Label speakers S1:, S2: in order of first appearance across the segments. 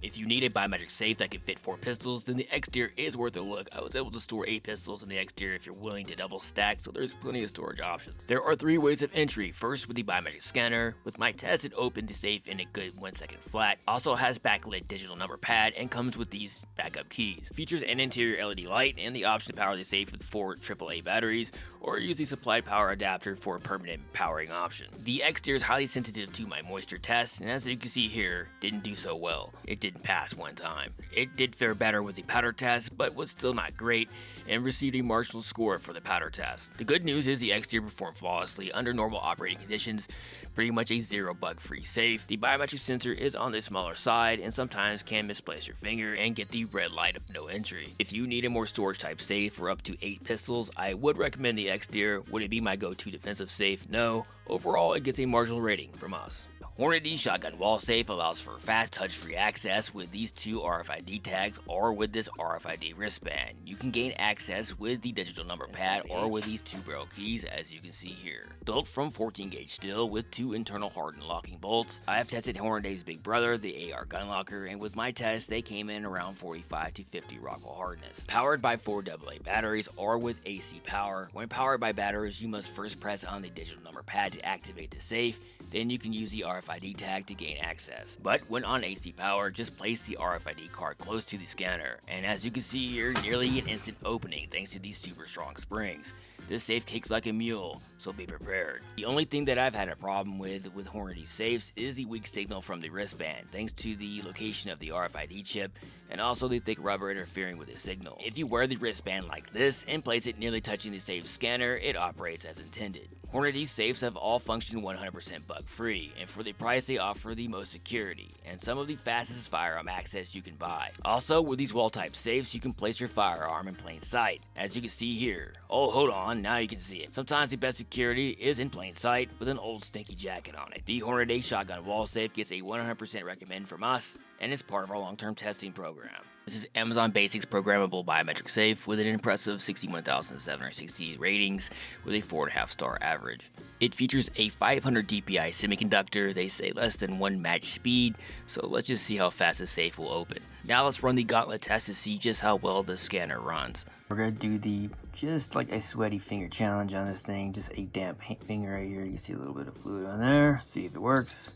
S1: If you need a biometric safe that can fit 4 pistols, then the exterior is worth a look. I was able to store 8 pistols in the exterior if you're willing to double stack, so there's plenty of storage options. There are 3 ways of entry. First, with the biometric scanner. With my test, it opened the safe in a good 1 second flat. Also has backlit digital number pad and comes with these backup keys. Features an interior LED light and the option to power the safe with 4 AAA batteries, or use the supplied power adapter for a permanent powering option. The exterior is highly sensitive to my moisture test, and as you can see here, didn't do so well. It didn't pass one time. It did fare better with the powder test, but was still not great, and received a marginal score for the powder test. The good news is the exterior performed flawlessly under normal operating conditions, pretty much a 0 bug free safe. The biometric sensor is on the smaller side and sometimes can misplace your finger and get the red light of no entry. If you need a more storage type safe for up to 8 pistols, I would recommend the exterior. Would it be my go-to defensive safe? No. Overall, it gets a marginal rating from us. Hornady shotgun wall safe allows for fast touch-free access with these 2 RFID tags or with this RFID wristband. You can gain access with the digital number pad or with these 2 barrel keys as you can see here. Built from 14 gauge steel with 2 internal hardened locking bolts. I have tested Hornady's big brother, the AR gun locker, and with my test they came in around 45 to 50 Rockwell hardness. Powered by 4 AA batteries or with AC power. When powered by batteries, you must first press on the digital number pad to activate the safe. Then you can use the RFID tag to gain access. But when on AC power, just place the RFID card close to the scanner. And as you can see here, nearly an instant opening thanks to these super strong springs. This safe kicks like a mule, so be prepared. The only thing that I've had a problem with Hornady safes is the weak signal from the wristband, thanks to the location of the RFID chip and also the thick rubber interfering with the signal. If you wear the wristband like this and place it nearly touching the safe scanner, it operates as intended. Hornady safes have all functioned 100% bug-free, and for the price they offer the most security, and some of the fastest firearm access you can buy. Also, with these wall-type safes, you can place your firearm in plain sight, as you can see here. Oh, hold on, now you can see it. Sometimes the best security is in plain sight with an old stinky jacket on it. The Hornady shotgun wall safe gets a 100% recommend from us, and is part of our long-term testing program. This is Amazon Basics programmable biometric safe with an impressive 61,760 ratings with a 4.5 star average. It features a 500 DPI semiconductor, they say less than 1 match speed, so let's just see how fast the safe will open. Now let's run the gauntlet test to see just how well the scanner runs.
S2: We're gonna do just like a sweaty finger challenge on this thing, just a damp finger right here. You see a little bit of fluid on there, see if it works.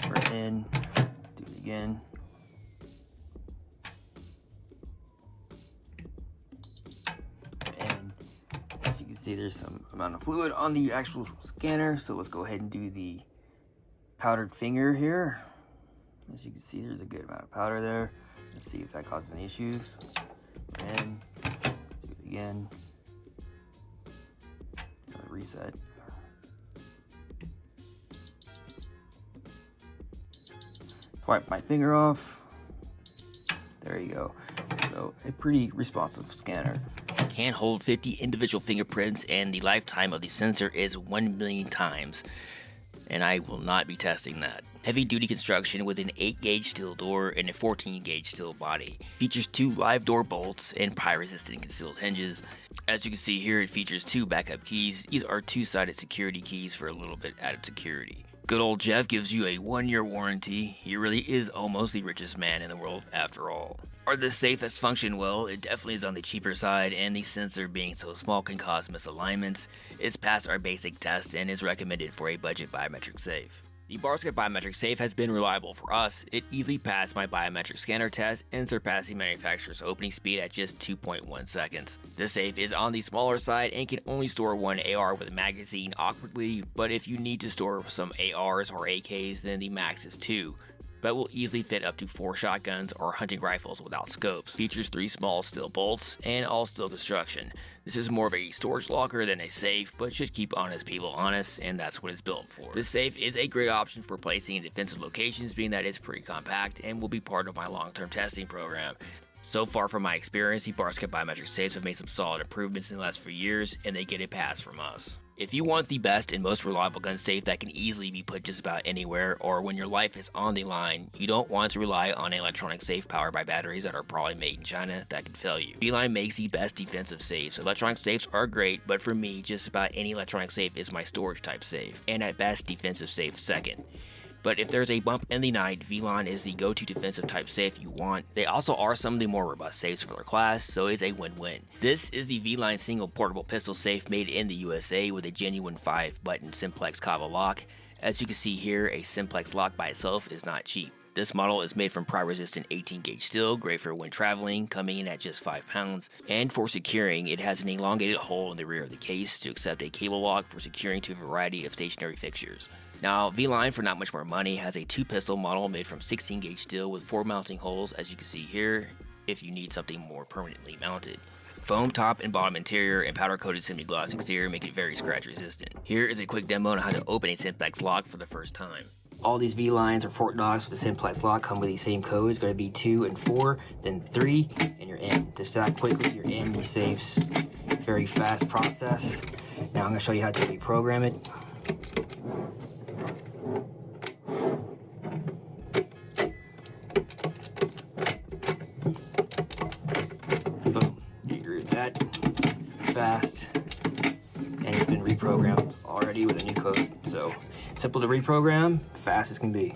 S2: We're in, do it again. See, there's some amount of fluid on the actual scanner, so let's go ahead and do the powdered finger here. As you can see, there's a good amount of powder there. Let's see if that causes any issues. And let's do it again. Reset. Wipe my finger off. There you go. So a pretty responsive scanner.
S1: Can hold 50 individual fingerprints, and the lifetime of the sensor is 1 million times, and I will not be testing that. Heavy duty construction with an 8 gauge steel door and a 14 gauge steel body. Features 2 live door bolts and pry resistant concealed hinges. As you can see here, it features 2 backup keys. These are 2-sided security keys for a little bit added security. Good old Jeff gives you a 1-year warranty. He really is almost the richest man in the world after all. Are the safe has functioned well? It definitely is on the cheaper side, and the sensor being so small can cause misalignments. It's passed our basic test and is recommended for a budget biometric safe. The Vaultek biometric safe has been reliable for us. It easily passed my biometric scanner test and surpassed the manufacturer's opening speed at just 2.1 seconds. The safe is on the smaller side and can only store 1 AR with a magazine awkwardly, but if you need to store some ARs or AKs, then the max is 2. But will easily fit up to 4 shotguns or hunting rifles without scopes. Features 3 small steel bolts and all steel construction. This is more of a storage locker than a safe, but should keep honest people honest, and that's what it's built for. This safe is a great option for placing in defensive locations, being that it's pretty compact and will be part of my long-term testing program. So far from my experience, the Vaultek biometric safes have made some solid improvements in the last few years, and they get a pass from us. If you want the best and most reliable gun safe that can easily be put just about anywhere, or when your life is on the line, you don't want to rely on an electronic safe powered by batteries that are probably made in China that can fail you. Beeline makes the best defensive safes. Electronic safes are great, but for me, just about any electronic safe is my storage type safe, and at best defensive safe second. But if there's a bump in the night, V-Line is the go-to defensive type safe you want. They also are some of the more robust safes for their class, so it's a win-win. This is the V-Line single portable pistol safe made in the USA with a genuine 5-button simplex cabo lock. As you can see here, a simplex lock by itself is not cheap. This model is made from pry-resistant 18-gauge steel, great for when traveling, coming in at just 5 pounds. And for securing, it has an elongated hole in the rear of the case to accept a cable lock for securing to a variety of stationary fixtures. Now, V-Line, for not much more money, has a 2-pistol model made from 16-gauge steel with 4 mounting holes, as you can see here, if you need something more permanently mounted. Foam top and bottom interior and powder-coated semi-gloss exterior make it very scratch-resistant. Here is a quick demo on how to open a simplex lock for the first time. All these V-Lines or Fort Knox with the simplex lock come with the same code. It's going to be 2 and 4, then 3, and you're in. Just that quickly, you're in these safes. Very fast process. Now I'm going to show you how to reprogram it. Boom. You're that fast. And it's been reprogrammed already with a new code. So simple to reprogram, fast as can be.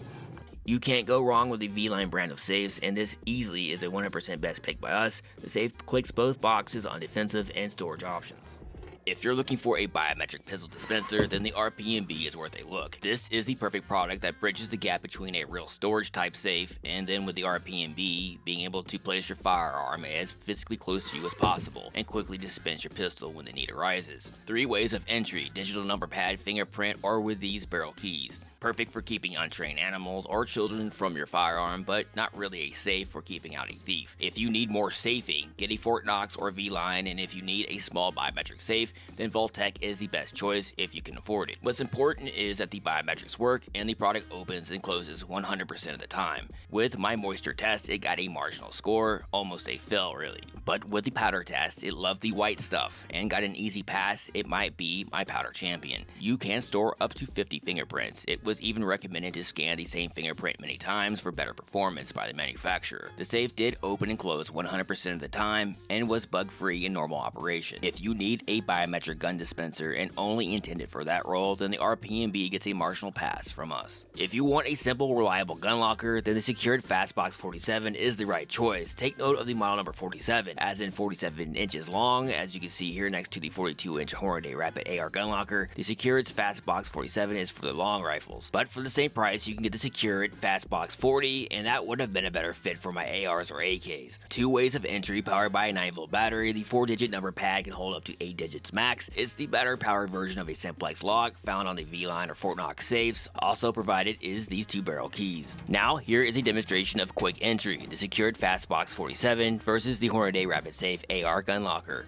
S1: You can't go wrong with the V-Line brand of safes, and this easily is a 100% best pick by us. The safe clicks both boxes on defensive and storage options. If you're looking for a biometric pistol dispenser, then the RPMB is worth a look. This is the perfect product that bridges the gap between a real storage type safe and then with the RPMB being able to place your firearm as physically close to you as possible and quickly dispense your pistol when the need arises. 3 ways of entry: digital number pad, fingerprint, or with these barrel keys. Perfect for keeping untrained animals or children from your firearm, but not really a safe for keeping out a thief. If you need more safing, get a Fort Knox or V-Line, and if you need a small biometric safe, then Vaultek is the best choice if you can afford it. What's important is that the biometrics work and the product opens and closes 100% of the time. With my moisture test, it got a marginal score, almost a fail really. But with the powder test, it loved the white stuff and got an easy pass. It might be my powder champion. You can store up to 50 fingerprints. It was even recommended to scan the same fingerprint many times for better performance by the manufacturer. The safe did open and close 100% of the time and was bug-free in normal operation. If you need a biometric gun dispenser and only intended for that role, then the RPMB gets a marginal pass from us. If you want a simple, reliable gun locker, then the secured Fastbox 47 is the right choice. Take note of the model number 47, as in 47 inches long, as you can see here next to the 42-inch Hornady Rapid AR gun locker. The secured Fastbox 47 is for the long rifles. But for the same price, you can get the secured Fastbox 40, and that would have been a better fit for my ARs or AKs. 2 ways of entry, powered by a 9-volt battery. The 4-digit number pad can hold up to 8 digits max. It's the better powered version of a simplex lock found on the V-Line or Fort Knox safes. Also provided is these 2 barrel keys. Now, here is a demonstration of quick entry, the secured Fastbox 47 versus the Hornady Rapid Safe AR gun locker.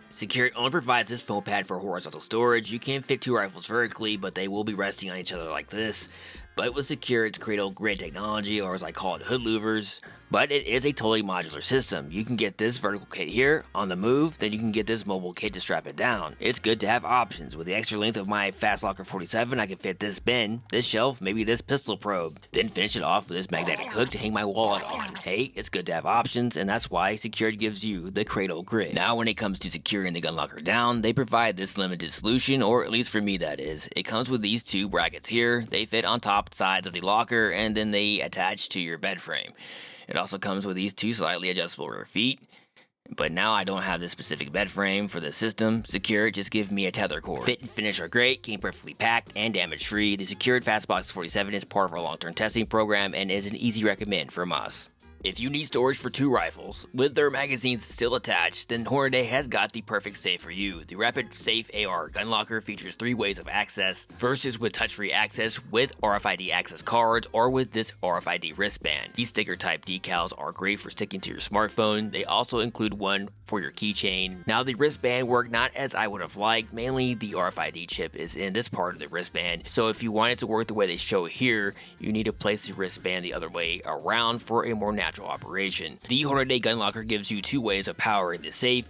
S1: Secured only provides this foam pad for horizontal storage. You can fit 2 rifles vertically, but they will be resting on each other like this. But with Secured's cradle grid technology, or as I call it, hood louvers, but it is a totally modular system. You can get this vertical kit here on the move, then you can get this mobile kit to strap it down. It's good to have options. With the extra length of my Fastlocker 47, I can fit this bin, this shelf, maybe this pistol probe, then finish it off with this magnetic hook to hang my wallet on. Hey, it's good to have options, and that's why Secured gives you the cradle grid. Now when it comes to securing the gun locker down, they provide this limited solution, or at least for me that is. It comes with these 2 brackets here. They fit on top sides of the locker, and then they attach to your bed frame. It also comes with these 2 slightly adjustable rear feet, but now I don't have this specific bed frame for the system. Secured just give me a tether cord. Fit and finish are great, came perfectly packed and damage free. The secured Fastbox 47 is part of our long-term testing program and is an easy recommend from us. If you need storage for 2 rifles, with their magazines still attached, then Hornady has got the perfect safe for you. The Rapid Safe AR gun locker features 3 ways of access. First is with touch-free access with RFID access cards or with this RFID wristband. These sticker-type decals are great for sticking to your smartphone. They also include one for your keychain. Now the wristband worked not as I would have liked. Mainly the RFID chip is in this part of the wristband, so if you want it to work the way they show here, you need to place the wristband the other way around for a more natural operation. The Hornady gun locker gives you 2 ways of powering the safe.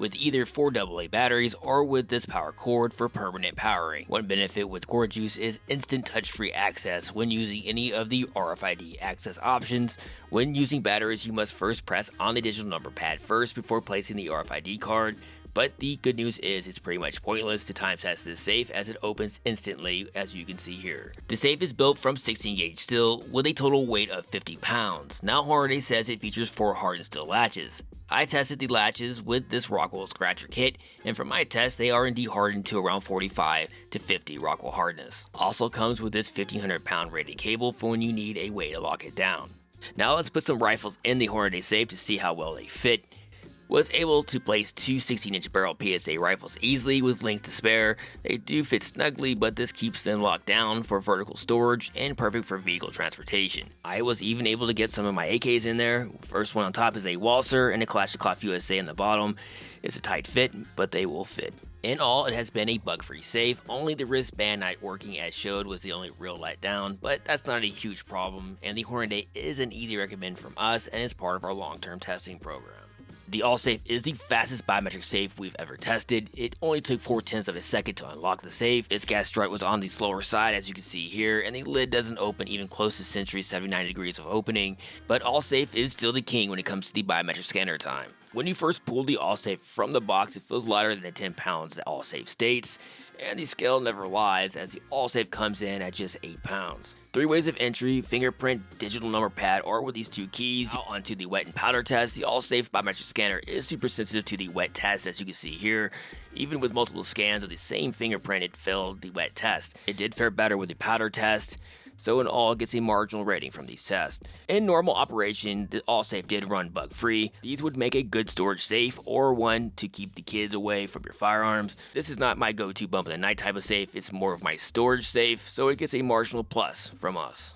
S1: with either 4 AA batteries or with this power cord for permanent powering. One benefit with cord juice is instant touch-free access when using any of the RFID access options. When using batteries, you must first press on the digital number pad first before placing the RFID card. But the good news is it's pretty much pointless to time test this safe as it opens instantly, as you can see here. The safe is built from 16 gauge steel with a total weight of 50 pounds. Now Hornady says it features 4 hardened steel latches. I tested the latches with this Rockwell scratcher kit, and from my test they are indeed hardened to around 45 to 50 Rockwell hardness. Also comes with this 1500 pound rated cable for when you need a way to lock it down. Now let's put some rifles in the Hornady safe to see how well they fit. Was able to place 2 16-inch barrel PSA rifles easily with length to spare. They do fit snugly, but this keeps them locked down for vertical storage and perfect for vehicle transportation. I was even able to get some of my AKs in there. First one on top is a Walser and a Kalashnikov USA on the bottom. It's a tight fit, but they will fit. In all, it has been a bug-free safe. Only the wristband not working as showed was the only real letdown, but that's not a huge problem, and the Hornady is an easy recommend from us and is part of our long-term testing program. The AllSafe is the fastest biometric safe we've ever tested. It only took 0.4 of a second to unlock the safe. Its gas strut was on the slower side, as you can see here, and the lid doesn't open even close to Sentry's 79 degrees of opening, but AllSafe is still the king when it comes to the biometric scanner time. When you first pull the AllSafe from the box, it feels lighter than the 10 pounds that AllSafe states, and the scale never lies as the AllSafe comes in at just 8 pounds. 3 ways of entry: fingerprint, digital number pad, or with these 2 keys. Now onto the wet and powder test. The AllSafe biometric scanner is super sensitive to the wet test, as you can see here. Even with multiple scans of the same fingerprint, it failed the wet test. It did fare better with the powder test, so in all, it gets a marginal rating from these tests. In normal operation, the AllSafe did run bug-free. These would make a good storage safe or one to keep the kids away from your firearms. This is not my go-to bump in the night type of safe, it's more of my storage safe, so it gets a marginal plus from us.